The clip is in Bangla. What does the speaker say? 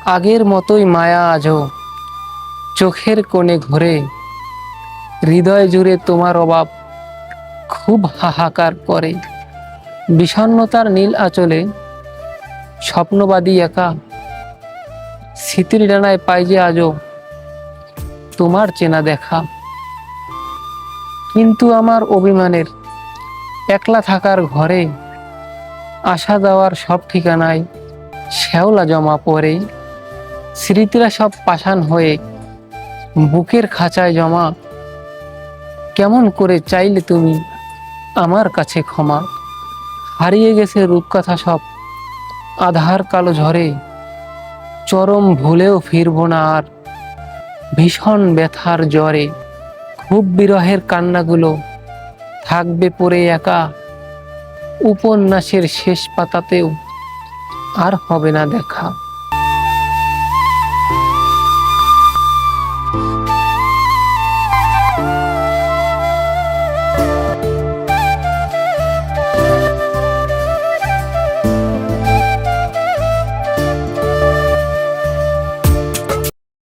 আগের মতোই মায়া আজও চোখের কোণে ঘোরে, হৃদয় জুড়ে তোমার অভাব খুব হাহাকার করে। বিষণ্ণতার নীল আঁচলে স্বপ্নবাদী একা, স্মৃতির ডানায় পাই যে আজও তোমার চেনা দেখা। কিন্তু আমার অভিমানের একলা থাকার ঘরে, আসা যাওয়ার সব ঠিকানায় শ্যাওলা জমা পড়ে। স্মৃতিরা সব পাষাণ হয়ে বুকের খাঁচায় জমা। কেমন করে চাইলে তুমি আমার কাছে ক্ষমা? হারিয়ে গেছে রূপকথা সব আধার কালো ঝরে, চরম ভুলেও ফিরবো না আর ভীষণ ব্যথার জ্বরে। খুব বিরহের কান্নাগুলো থাকবে পড়ে একা, উপন্যাসের শেষ পাতাতেও আর হবে না দেখা।